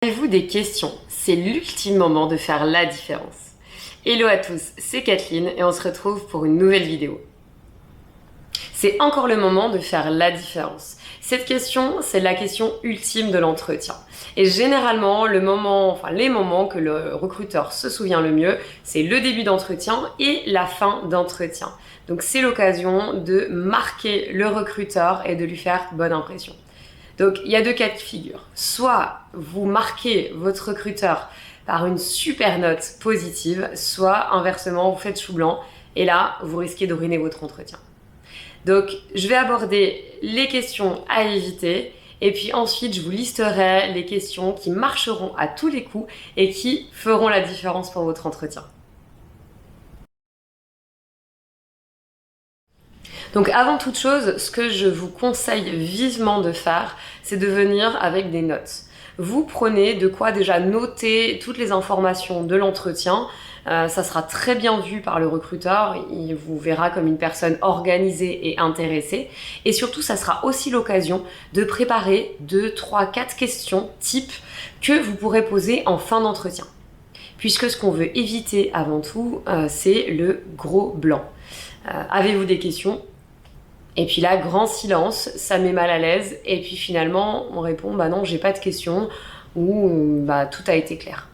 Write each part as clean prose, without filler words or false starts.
Avez-vous des questions? C'est l'ultime moment de faire la différence. Hello à tous, c'est Kathleen et on se retrouve pour une nouvelle vidéo. C'est encore le moment de faire la différence. Cette question, c'est la question ultime de l'entretien. Et généralement, les moments que le recruteur se souvient le mieux, c'est le début d'entretien et la fin d'entretien. Donc c'est l'occasion de marquer le recruteur et de lui faire bonne impression. Donc, il y a deux cas de figure. Soit vous marquez votre recruteur par une super note positive, soit inversement, vous faites chou blanc et là, vous risquez de ruiner votre entretien. Donc, je vais aborder les questions à éviter et puis ensuite, je vous listerai les questions qui marcheront à tous les coups et qui feront la différence pour votre entretien. Donc avant toute chose, ce que je vous conseille vivement de faire, c'est de venir avec des notes. Vous prenez de quoi déjà noter toutes les informations de l'entretien. Ça sera très bien vu par le recruteur, il vous verra comme une personne organisée et intéressée. Et surtout, ça sera aussi l'occasion de préparer 2, 3, 4 questions type que vous pourrez poser en fin d'entretien. Puisque ce qu'on veut éviter avant tout, c'est le gros blanc. Avez-vous des questions ? Et puis là, grand silence, ça met mal à l'aise. Et puis finalement, on répond, bah non, j'ai pas de questions, ou bah tout a été clair.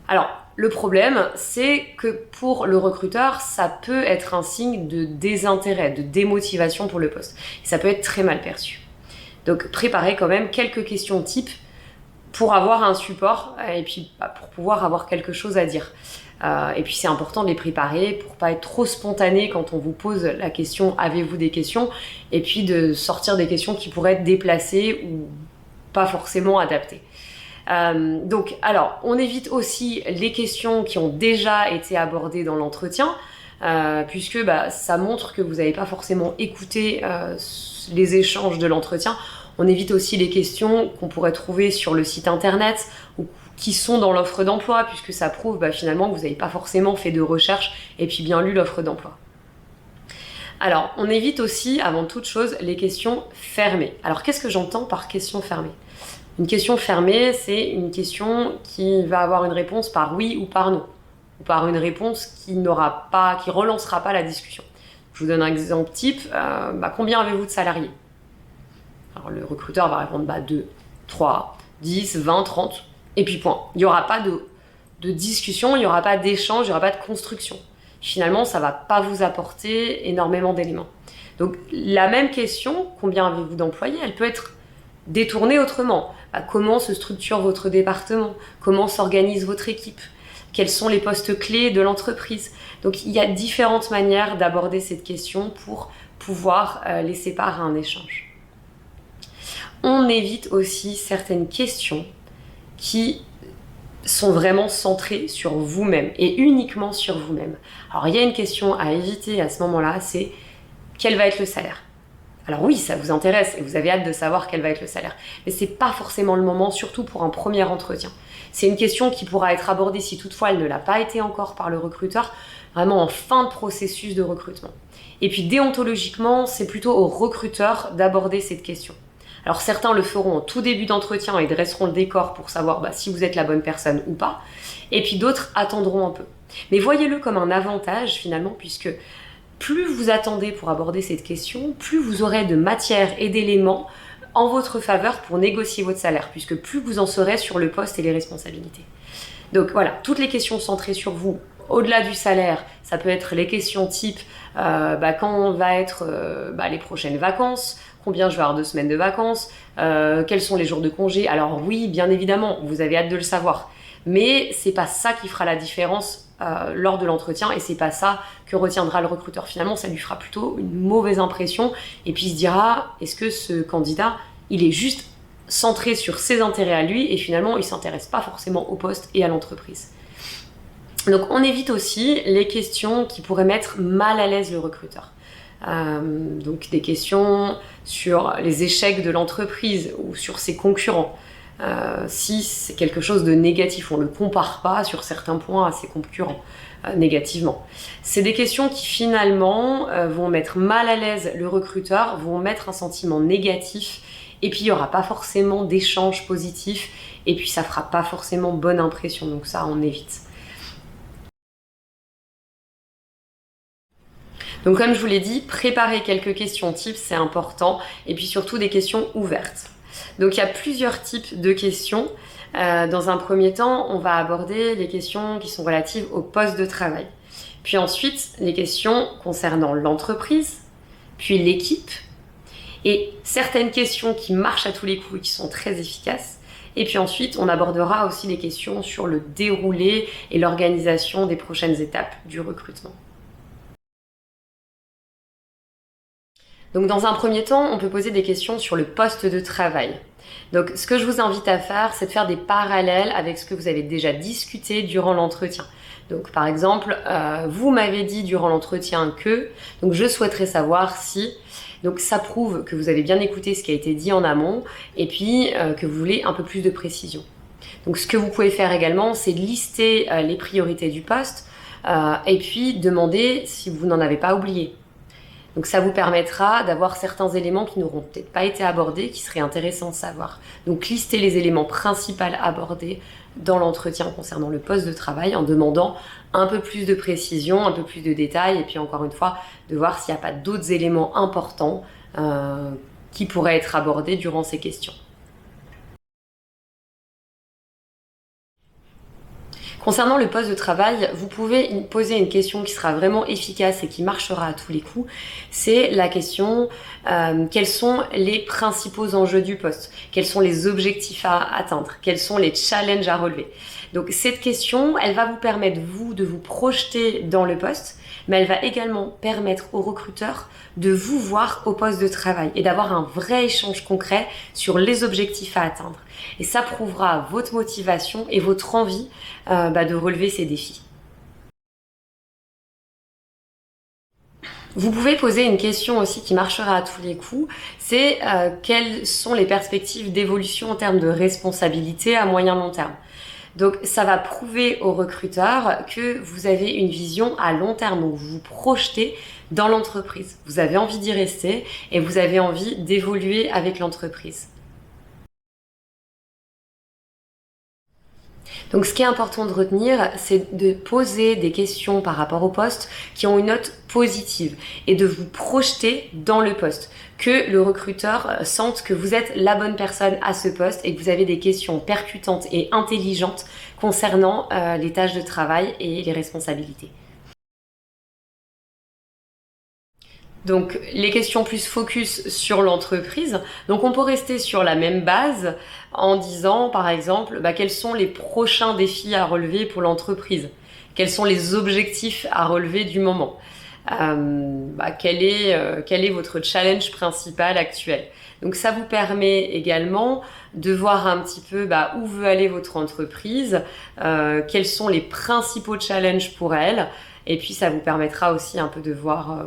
Alors, le problème, c'est que pour le recruteur, ça peut être un signe de désintérêt, de démotivation pour le poste. Et ça peut être très mal perçu. Donc, préparez quand même quelques questions type pour avoir un support et puis pour pouvoir avoir quelque chose à dire. Et puis c'est important de les préparer pour pas être trop spontané quand on vous pose la question « Avez-vous des questions ?» et puis de sortir des questions qui pourraient être déplacées ou pas forcément adaptées. Donc, alors, on évite aussi les questions qui ont déjà été abordées dans l'entretien, puisque ça montre que vous n'avez pas forcément écouté les échanges de l'entretien. On évite aussi les questions qu'on pourrait trouver sur le site internet ou qui sont dans l'offre d'emploi, puisque ça prouve finalement que vous n'avez pas forcément fait de recherche et puis bien lu l'offre d'emploi. Alors, on évite aussi, avant toute chose, les questions fermées. Alors, qu'est-ce que j'entends par question fermée ? Une question fermée, c'est une question qui va avoir une réponse par oui ou par non, ou par une réponse qui relancera pas la discussion. Je vous donne un exemple type. Combien avez-vous de salariés ? Alors, le recruteur va répondre 2, 3, 10, 20, 30, et puis point. Il n'y aura pas de discussion, il n'y aura pas d'échange, il n'y aura pas de construction. Finalement, ça ne va pas vous apporter énormément d'éléments. Donc, la même question, combien avez-vous d'employés, elle peut être détournée autrement. Comment se structure votre département ? Comment s'organise votre équipe ? Quels sont les postes clés de l'entreprise ? Donc, il y a différentes manières d'aborder cette question pour pouvoir laisser part à un échange. On évite aussi certaines questions qui sont vraiment centrées sur vous-même et uniquement sur vous-même. Alors, il y a une question à éviter à ce moment-là, c'est quel va être le salaire ? Alors oui, ça vous intéresse et vous avez hâte de savoir quel va être le salaire, mais c'est pas forcément le moment, surtout pour un premier entretien. C'est une question qui pourra être abordée si toutefois elle ne l'a pas été encore par le recruteur, vraiment en fin de processus de recrutement. Et puis déontologiquement, c'est plutôt au recruteur d'aborder cette question. Alors certains le feront en tout début d'entretien et dresseront le décor pour savoir si vous êtes la bonne personne ou pas. Et puis d'autres attendront un peu. Mais voyez-le comme un avantage finalement, puisque plus vous attendez pour aborder cette question, plus vous aurez de matière et d'éléments en votre faveur pour négocier votre salaire, puisque plus vous en saurez sur le poste et les responsabilités. Donc voilà, toutes les questions centrées sur vous, au-delà du salaire, ça peut être les questions type quand va être les prochaines vacances, combien je vais avoir de semaines de vacances, quels sont les jours de congé. Alors oui, bien évidemment, vous avez hâte de le savoir, mais c'est pas ça qui fera la différence lors de l'entretien et c'est pas ça que retiendra le recruteur. Finalement, ça lui fera plutôt une mauvaise impression et puis il se dira, est-ce que ce candidat, il est juste centré sur ses intérêts à lui et finalement, il s'intéresse pas forcément au poste et à l'entreprise. Donc, on évite aussi les questions qui pourraient mettre mal à l'aise le recruteur. Donc, des questions sur les échecs de l'entreprise ou sur ses concurrents. Si c'est quelque chose de négatif, on ne le compare pas sur certains points à ses concurrents négativement. C'est des questions qui finalement vont mettre mal à l'aise le recruteur, vont mettre un sentiment négatif et puis il n'y aura pas forcément d'échange positif et puis ça fera pas forcément bonne impression, donc ça on évite. Donc comme je vous l'ai dit, préparer quelques questions types, c'est important, et puis surtout des questions ouvertes. Donc il y a plusieurs types de questions. Dans un premier temps, on va aborder les questions qui sont relatives au poste de travail. Puis ensuite, les questions concernant l'entreprise, puis l'équipe, et certaines questions qui marchent à tous les coups et qui sont très efficaces. Et puis ensuite, on abordera aussi les questions sur le déroulé et l'organisation des prochaines étapes du recrutement. Donc dans un premier temps, on peut poser des questions sur le poste de travail. Donc ce que je vous invite à faire, c'est de faire des parallèles avec ce que vous avez déjà discuté durant l'entretien. Donc par exemple, vous m'avez dit durant l'entretien que, donc je souhaiterais savoir si, donc ça prouve que vous avez bien écouté ce qui a été dit en amont et puis que vous voulez un peu plus de précision. Donc ce que vous pouvez faire également, c'est lister les priorités du poste et puis demander si vous n'en avez pas oublié. Donc ça vous permettra d'avoir certains éléments qui n'auront peut-être pas été abordés, qui seraient intéressants de savoir. Donc listez les éléments principaux abordés dans l'entretien concernant le poste de travail en demandant un peu plus de précision, un peu plus de détails, et puis encore une fois, de voir s'il n'y a pas d'autres éléments importants qui pourraient être abordés durant ces questions. Concernant le poste de travail, vous pouvez poser une question qui sera vraiment efficace et qui marchera à tous les coups. C'est la question quels sont les principaux enjeux du poste? Quels sont les objectifs à atteindre? Quels sont les challenges à relever? Donc cette question, elle va vous permettre, vous, de vous projeter dans le poste, mais elle va également permettre aux recruteurs de vous voir au poste de travail et d'avoir un vrai échange concret sur les objectifs à atteindre. Et ça prouvera votre motivation et votre envie de relever ces défis. Vous pouvez poser une question aussi qui marchera à tous les coups, c'est quelles sont les perspectives d'évolution en termes de responsabilité à moyen long terme. Donc ça va prouver aux recruteurs que vous avez une vision à long terme, donc vous vous projetez dans l'entreprise. Vous avez envie d'y rester et vous avez envie d'évoluer avec l'entreprise. Donc ce qui est important de retenir, c'est de poser des questions par rapport au poste qui ont une note positive et de vous projeter dans le poste. Que le recruteur sente que vous êtes la bonne personne à ce poste et que vous avez des questions percutantes et intelligentes concernant les tâches de travail et les responsabilités. Donc les questions plus focus sur l'entreprise. Donc on peut rester sur la même base en disant par exemple quels sont les prochains défis à relever pour l'entreprise, quels sont les objectifs à relever du moment, quel est votre challenge principal actuel. Donc ça vous permet également de voir un petit peu où veut aller votre entreprise, quels sont les principaux challenges pour elle. Et puis ça vous permettra aussi un peu de voir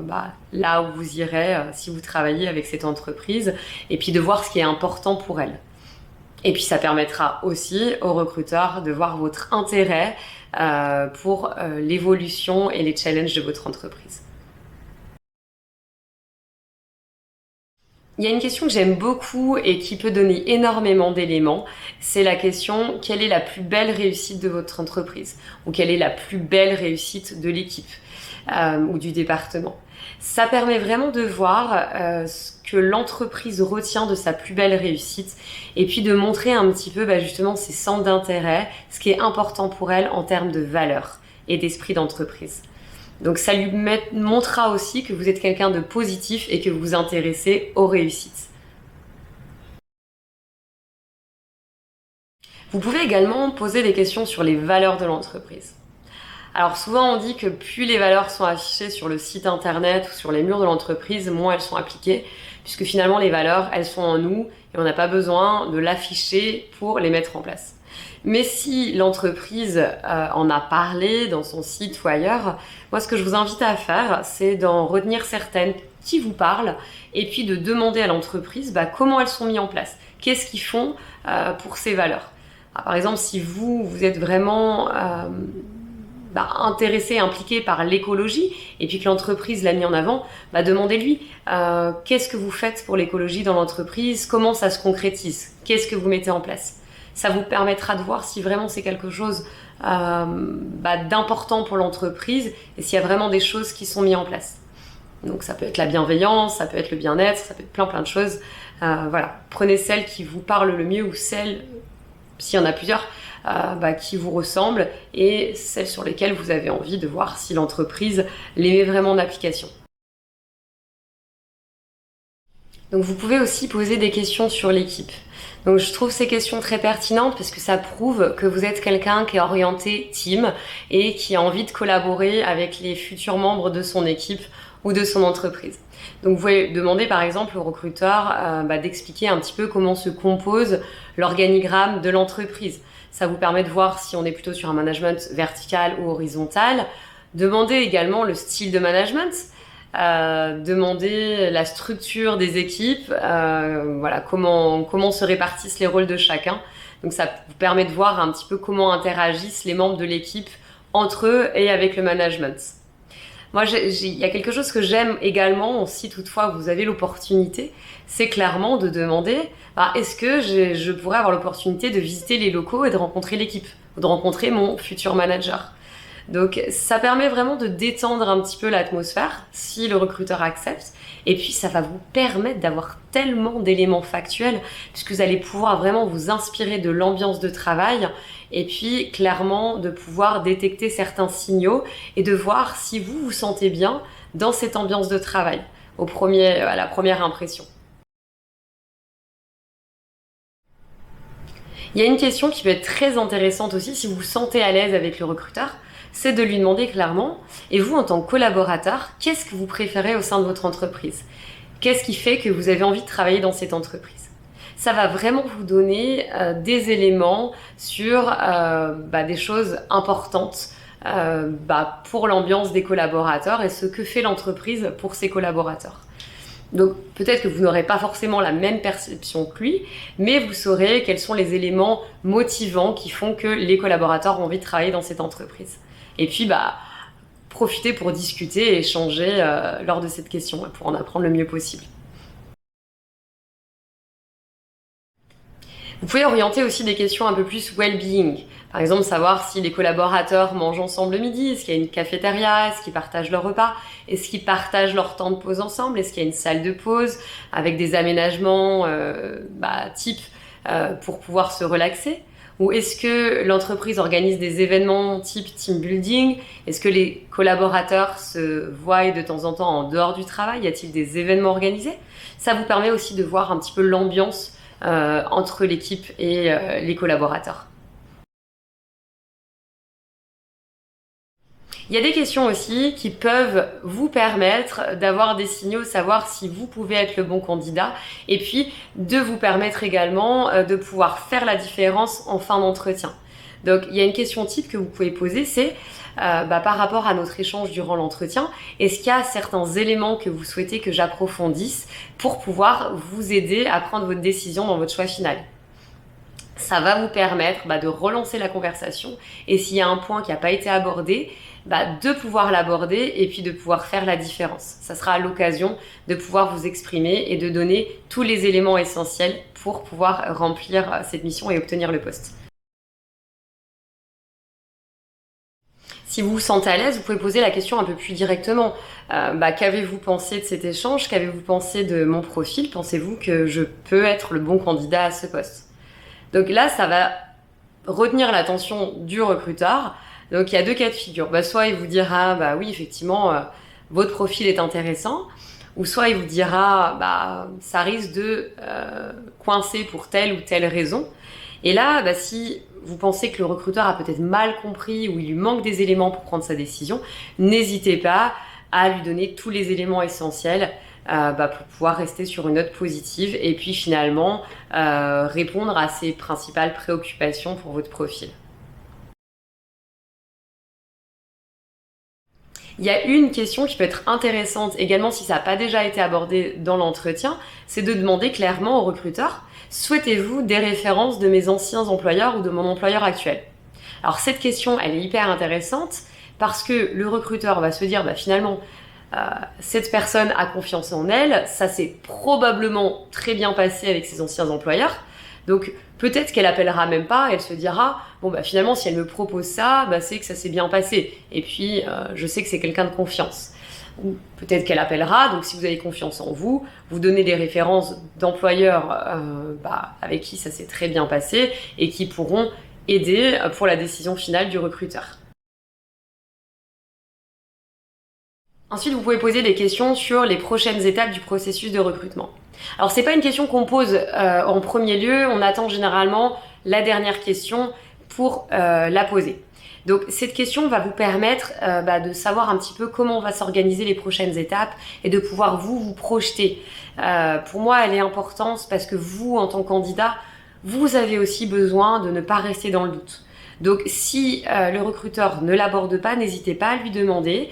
là où vous irez si vous travaillez avec cette entreprise et puis de voir ce qui est important pour elle. Et puis ça permettra aussi aux recruteurs de voir votre intérêt pour l'évolution et les challenges de votre entreprise. Il y a une question que j'aime beaucoup et qui peut donner énormément d'éléments, c'est la question quelle est la plus belle réussite de votre entreprise ou quelle est la plus belle réussite de l'équipe ou du département. Ça permet vraiment de voir ce que l'entreprise retient de sa plus belle réussite et puis de montrer un petit peu justement ses centres d'intérêt, ce qui est important pour elle en termes de valeurs et d'esprit d'entreprise. Donc ça lui montrera aussi que vous êtes quelqu'un de positif et que vous vous intéressez aux réussites. Vous pouvez également poser des questions sur les valeurs de l'entreprise. Alors souvent on dit que plus les valeurs sont affichées sur le site internet ou sur les murs de l'entreprise, moins elles sont appliquées, puisque finalement les valeurs, elles sont en nous et on n'a pas besoin de l'afficher pour les mettre en place. Mais si l'entreprise en a parlé dans son site ou ailleurs, moi ce que je vous invite à faire, c'est d'en retenir certaines qui vous parlent et puis de demander à l'entreprise comment elles sont mises en place. Qu'est-ce qu'ils font pour ces valeurs? Alors, par exemple, si vous êtes vraiment intéressé, impliqué par l'écologie et puis que l'entreprise l'a mis en avant, demandez-lui qu'est-ce que vous faites pour l'écologie dans l'entreprise, comment ça se concrétise, qu'est-ce que vous mettez en place. Ça vous permettra de voir si vraiment c'est quelque chose d'important pour l'entreprise et s'il y a vraiment des choses qui sont mises en place. Donc ça peut être la bienveillance, ça peut être le bien-être, ça peut être plein de choses. Voilà, prenez celle qui vous parle le mieux ou celle, s'il y en a plusieurs, qui vous ressemblent et celles sur lesquelles vous avez envie de voir si l'entreprise les met vraiment en application. Donc vous pouvez aussi poser des questions sur l'équipe. Donc je trouve ces questions très pertinentes parce que ça prouve que vous êtes quelqu'un qui est orienté team et qui a envie de collaborer avec les futurs membres de son équipe ou de son entreprise. Donc vous pouvez demander par exemple au recruteur d'expliquer un petit peu comment se compose l'organigramme de l'entreprise. Ça vous permet de voir si on est plutôt sur un management vertical ou horizontal. Demandez également le style de management. Demander la structure des équipes, comment se répartissent les rôles de chacun. Donc ça vous permet de voir un petit peu comment interagissent les membres de l'équipe entre eux et avec le management. Moi, il y a quelque chose que j'aime également, si toutefois vous avez l'opportunité, c'est clairement de demander est-ce que je pourrais avoir l'opportunité de visiter les locaux et de rencontrer l'équipe, ou de rencontrer mon futur manager. Donc ça permet vraiment de détendre un petit peu l'atmosphère si le recruteur accepte et puis ça va vous permettre d'avoir tellement d'éléments factuels puisque vous allez pouvoir vraiment vous inspirer de l'ambiance de travail et puis clairement de pouvoir détecter certains signaux et de voir si vous vous sentez bien dans cette ambiance de travail à la première impression. Il y a une question qui peut être très intéressante aussi si vous vous sentez à l'aise avec le recruteur, c'est de lui demander clairement, et vous en tant que collaborateur, qu'est-ce que vous préférez au sein de votre entreprise? Qu'est-ce qui fait que vous avez envie de travailler dans cette entreprise? Ça va vraiment vous donner des éléments sur des choses importantes pour l'ambiance des collaborateurs et ce que fait l'entreprise pour ses collaborateurs. Donc peut-être que vous n'aurez pas forcément la même perception que lui, mais vous saurez quels sont les éléments motivants qui font que les collaborateurs ont envie de travailler dans cette entreprise. Et puis profitez pour discuter et échanger lors de cette question pour en apprendre le mieux possible. Vous pouvez orienter aussi des questions un peu plus well-being. Par exemple, savoir si les collaborateurs mangent ensemble le midi, est-ce qu'il y a une cafétéria, est-ce qu'ils partagent leur repas, est-ce qu'ils partagent leur temps de pause ensemble, est-ce qu'il y a une salle de pause avec des aménagements pour pouvoir se relaxer. Ou est-ce que l'entreprise organise des événements type team building? Est-ce que les collaborateurs se voient de temps en temps en dehors du travail? Y a-t-il des événements organisés? Ça vous permet aussi de voir un petit peu l'ambiance entre l'équipe et les collaborateurs. Il y a des questions aussi qui peuvent vous permettre d'avoir des signaux, savoir si vous pouvez être le bon candidat et puis de vous permettre également de pouvoir faire la différence en fin d'entretien. Donc il y a une question type que vous pouvez poser, c'est par rapport à notre échange durant l'entretien, est-ce qu'il y a certains éléments que vous souhaitez que j'approfondisse pour pouvoir vous aider à prendre votre décision dans votre choix final? Ça va vous permettre de relancer la conversation et s'il y a un point qui n'a pas été abordé, de pouvoir l'aborder et puis de pouvoir faire la différence. Ça sera l'occasion de pouvoir vous exprimer et de donner tous les éléments essentiels pour pouvoir remplir cette mission et obtenir le poste. Si vous vous sentez à l'aise, vous pouvez poser la question un peu plus directement. Qu'avez-vous pensé de cet échange? Qu'avez-vous pensé de mon profil? Pensez-vous que je peux être le bon candidat à ce poste? Donc là, ça va retenir l'attention du recruteur. Donc il y a deux cas de figure. Soit il vous dira oui effectivement votre profil est intéressant, ou soit il vous dira ça risque de coincer pour telle ou telle raison. Et là si vous pensez que le recruteur a peut-être mal compris ou il lui manque des éléments pour prendre sa décision, n'hésitez pas à lui donner tous les éléments essentiels pour pouvoir rester sur une note positive et puis finalement répondre à ses principales préoccupations pour votre profil. Il y a une question qui peut être intéressante également si ça n'a pas déjà été abordé dans l'entretien, c'est de demander clairement au recruteur « Souhaitez-vous des références de mes anciens employeurs ou de mon employeur actuel ?» Alors cette question, elle est hyper intéressante parce que le recruteur va se dire finalement cette personne a confiance en elle, ça s'est probablement très bien passé avec ses anciens employeurs. Donc peut-être qu'elle appellera même pas, elle se dira bon bah finalement si elle me propose ça, bah, c'est que ça s'est bien passé. Et puis je sais que c'est quelqu'un de confiance. Ou peut-être qu'elle appellera, donc si vous avez confiance en vous, vous donnez des références d'employeurs avec qui ça s'est très bien passé et qui pourront aider pour la décision finale du recruteur. Ensuite, vous pouvez poser des questions sur les prochaines étapes du processus de recrutement. Alors, c'est pas une question qu'on pose en premier lieu, on attend généralement la dernière question pour la poser. Donc, cette question va vous permettre de savoir un petit peu comment on va s'organiser les prochaines étapes et de pouvoir vous projeter. Pour moi, elle est importante parce que vous, en tant que candidat, vous avez aussi besoin de ne pas rester dans le doute. Donc si le recruteur ne l'aborde pas, n'hésitez pas à lui demander.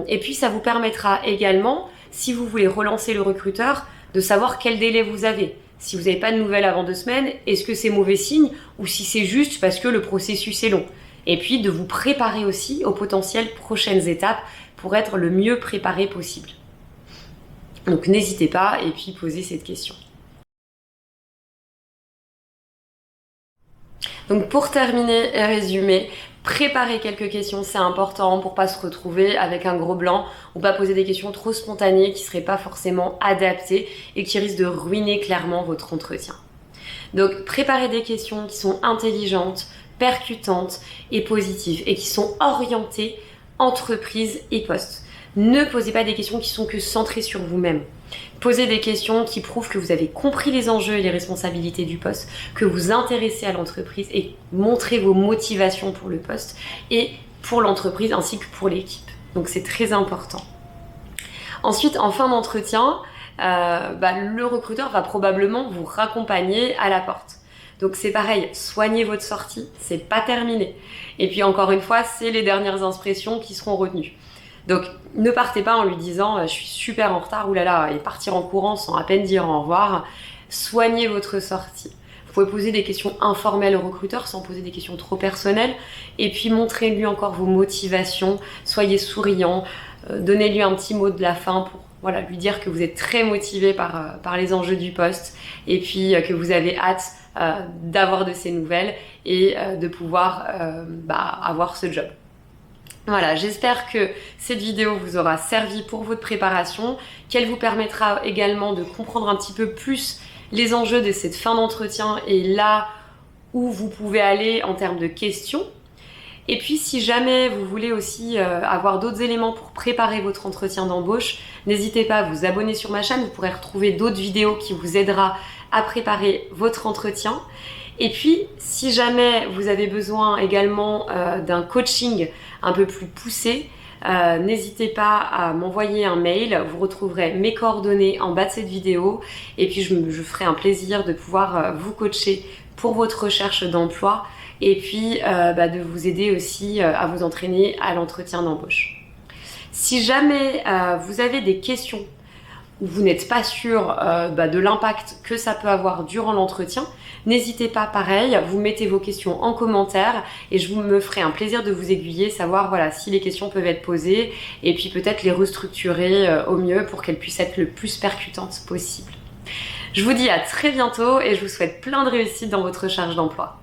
Et puis ça vous permettra également, si vous voulez relancer le recruteur, de savoir quel délai vous avez. Si vous n'avez pas de nouvelles avant 2 semaines, est-ce que c'est mauvais signe ou si c'est juste parce que le processus est long. Et puis de vous préparer aussi aux potentielles prochaines étapes pour être le mieux préparé possible. Donc n'hésitez pas et puis posez cette question. Donc pour terminer et résumer, préparer quelques questions, c'est important pour pas se retrouver avec un gros blanc ou pas poser des questions trop spontanées qui seraient pas forcément adaptées et qui risquent de ruiner clairement votre entretien. Donc préparez des questions qui sont intelligentes, percutantes et positives et qui sont orientées entreprise et poste. Ne posez pas des questions qui sont que centrées sur vous-même. Posez des questions qui prouvent que vous avez compris les enjeux et les responsabilités du poste, que vous intéressez à l'entreprise et montrez vos motivations pour le poste et pour l'entreprise ainsi que pour l'équipe. Donc c'est très important. Ensuite, en fin d'entretien, le recruteur va probablement vous raccompagner à la porte. Donc c'est pareil, soignez votre sortie, c'est pas terminé. Et puis encore une fois, c'est les dernières impressions qui seront retenues. Donc ne partez pas en lui disant je suis super en retard, oulala, et partir en courant sans à peine dire au revoir. Soignez votre sortie. Vous pouvez poser des questions informelles au recruteur sans poser des questions trop personnelles. Et puis montrez-lui encore vos motivations, soyez souriant, donnez-lui un petit mot de la fin pour lui dire que vous êtes très motivé par les enjeux du poste et puis que vous avez hâte d'avoir de ces nouvelles et de pouvoir avoir ce job. Voilà, j'espère que cette vidéo vous aura servi pour votre préparation, qu'elle vous permettra également de comprendre un petit peu plus les enjeux de cette fin d'entretien et là où vous pouvez aller en termes de questions. Et puis si jamais vous voulez aussi avoir d'autres éléments pour préparer votre entretien d'embauche, n'hésitez pas à vous abonner sur ma chaîne, vous pourrez retrouver d'autres vidéos qui vous aidera à préparer votre entretien. Et puis, si jamais vous avez besoin également d'un coaching un peu plus poussé, n'hésitez pas à m'envoyer un mail. Vous retrouverez mes coordonnées en bas de cette vidéo. Et puis, je ferai un plaisir de pouvoir vous coacher pour votre recherche d'emploi et puis de vous aider aussi à vous entraîner à l'entretien d'embauche. Si jamais vous avez des questions ou vous n'êtes pas sûr de l'impact que ça peut avoir durant l'entretien, n'hésitez pas, pareil, vous mettez vos questions en commentaire et je me ferai un plaisir de vous aiguiller, savoir si les questions peuvent être posées et puis peut-être les restructurer au mieux pour qu'elles puissent être le plus percutantes possible. Je vous dis à très bientôt et je vous souhaite plein de réussite dans votre recherche d'emploi.